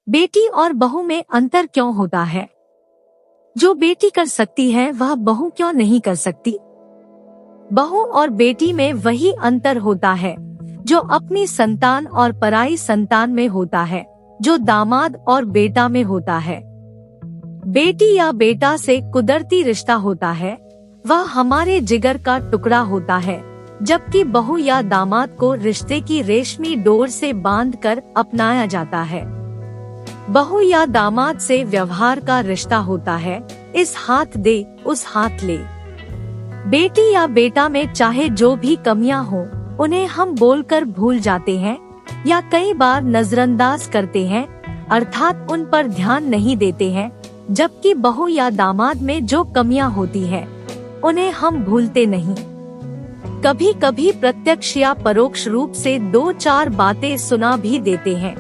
बेटी और बहू में अंतर क्यों होता है? जो बेटी कर सकती है वह बहू क्यों नहीं कर सकती? बहू और बेटी में वही अंतर होता है जो अपनी संतान और पराई संतान में होता है, जो दामाद और बेटा में होता है। बेटी या बेटा से कुदरती रिश्ता होता है, वह हमारे जिगर का टुकड़ा होता है, जबकि बहू या दामाद को रिश्ते की रेशमी डोर से बांधकर अपनाया जाता है। बहू या दामाद से व्यवहार का रिश्ता होता है, इस हाथ दे उस हाथ ले। बेटी या बेटा में चाहे जो भी कमियां हो, उन्हें हम बोलकर भूल जाते हैं या कई बार नजरअंदाज करते हैं, अर्थात उन पर ध्यान नहीं देते हैं। जबकि बहू या दामाद में जो कमियां होती है, उन्हें हम भूलते नहीं। कभी कभी प्रत्यक्ष या परोक्ष रूप से 2-4 बातें सुना भी देते हैं।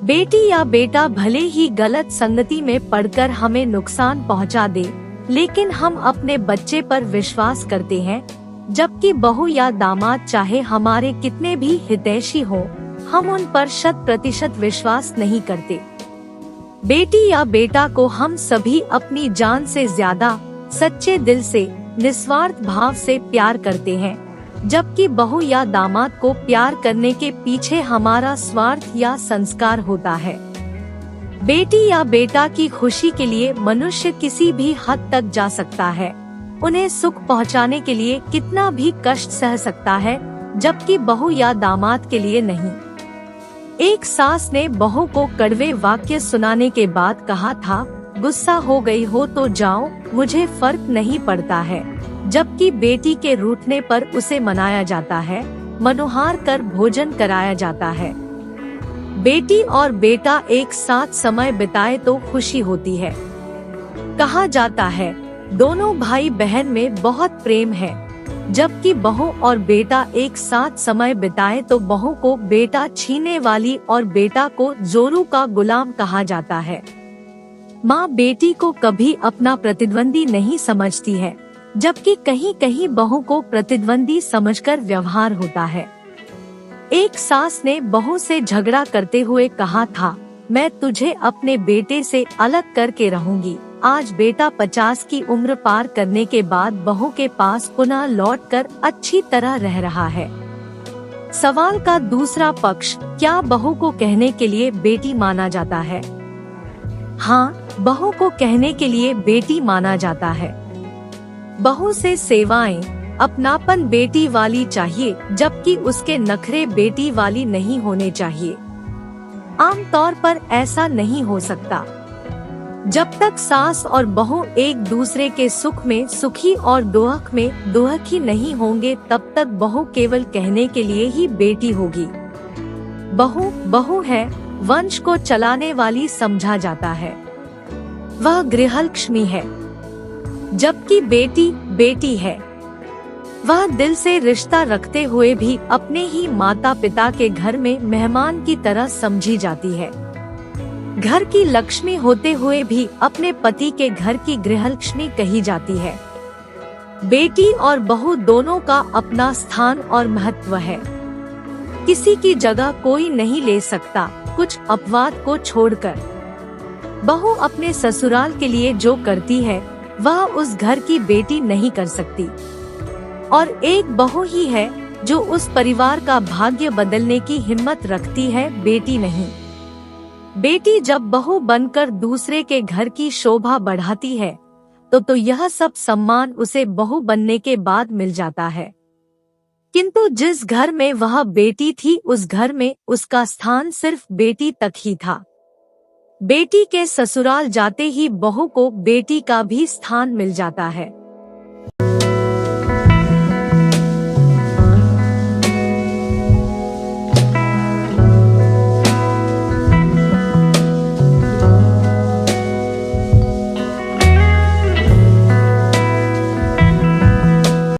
बेटी या बेटा भले ही गलत संगति में पड़कर हमें नुकसान पहुंचा दे, लेकिन हम अपने बच्चे पर विश्वास करते हैं, जबकि बहू या दामाद चाहे हमारे कितने भी हितैषी हो, हम उन पर 100% विश्वास नहीं करते। बेटी या बेटा को हम सभी अपनी जान से ज्यादा सच्चे दिल से, निस्वार्थ भाव से प्यार करते हैं, जबकि बहू या दामाद को प्यार करने के पीछे हमारा स्वार्थ या संस्कार होता है। बेटी या बेटा की खुशी के लिए मनुष्य किसी भी हद तक जा सकता है, उन्हें सुख पहुंचाने के लिए कितना भी कष्ट सह सकता है, जबकि बहू या दामाद के लिए नहीं। एक सास ने बहू को कड़वे वाक्य सुनाने के बाद कहा था, गुस्सा हो गई हो तो जाओ, मुझे फर्क नहीं पड़ता है। जबकि बेटी के रूठने पर उसे मनाया जाता है, मनोहार कर भोजन कराया जाता है। बेटी और बेटा एक साथ समय बिताए तो खुशी होती है। कहा जाता है, दोनों भाई बहन में बहुत प्रेम है। जबकि बहू और बेटा एक साथ समय बिताए तो बहू को बेटा छीनने वाली और बेटा को जोरू का गुलाम कहा जाता है। माँ बेटी को कभी अपना प्रतिद्वंदी नहीं समझती है, जबकि कहीं कहीं बहू को प्रतिद्वंदी समझकर व्यवहार होता है। एक सास ने बहू से झगड़ा करते हुए कहा था, मैं तुझे अपने बेटे से अलग करके रहूंगी। आज बेटा 50 की उम्र पार करने के बाद बहू के पास पुनः लौटकर अच्छी तरह रह रहा है। सवाल का दूसरा पक्ष, क्या बहू को कहने के लिए बेटी माना जाता है? हाँ, बहू को कहने के लिए बेटी माना जाता है। बहू से सेवाएं, अपनापन बेटी वाली चाहिए, जबकि उसके नखरे बेटी वाली नहीं होने चाहिए। आमतौर पर ऐसा नहीं हो सकता। जब तक सास और बहू एक दूसरे के सुख में सुखी और दुख में दुखी नहीं होंगे, तब तक बहू केवल कहने के लिए ही बेटी होगी। बहू बहू है, वंश को चलाने वाली समझा जाता है, वह गृहलक्ष्मी है। जबकि बेटी बेटी है, वह दिल से रिश्ता रखते हुए भी अपने ही माता पिता के घर में मेहमान की तरह समझी जाती है। घर की लक्ष्मी होते हुए भी अपने पति के घर की गृहलक्ष्मी कही जाती है। बेटी और बहू दोनों का अपना स्थान और महत्व है। किसी की जगह कोई नहीं ले सकता, कुछ अपवाद को छोड़कर। बहू अपने ससुराल के लिए जो करती है, वह उस घर की बेटी नहीं कर सकती। और एक बहू ही है जो उस परिवार का भाग्य बदलने की हिम्मत रखती है, बेटी नहीं। बेटी जब बहू बनकर दूसरे के घर की शोभा बढ़ाती है, तो यह सब सम्मान उसे बहू बनने के बाद मिल जाता है। किंतु जिस घर में वह बेटी थी, उस घर में उसका स्थान सिर्फ बेटी तक ही था। बेटी के ससुराल जाते ही बहू को बेटी का भी स्थान मिल जाता है।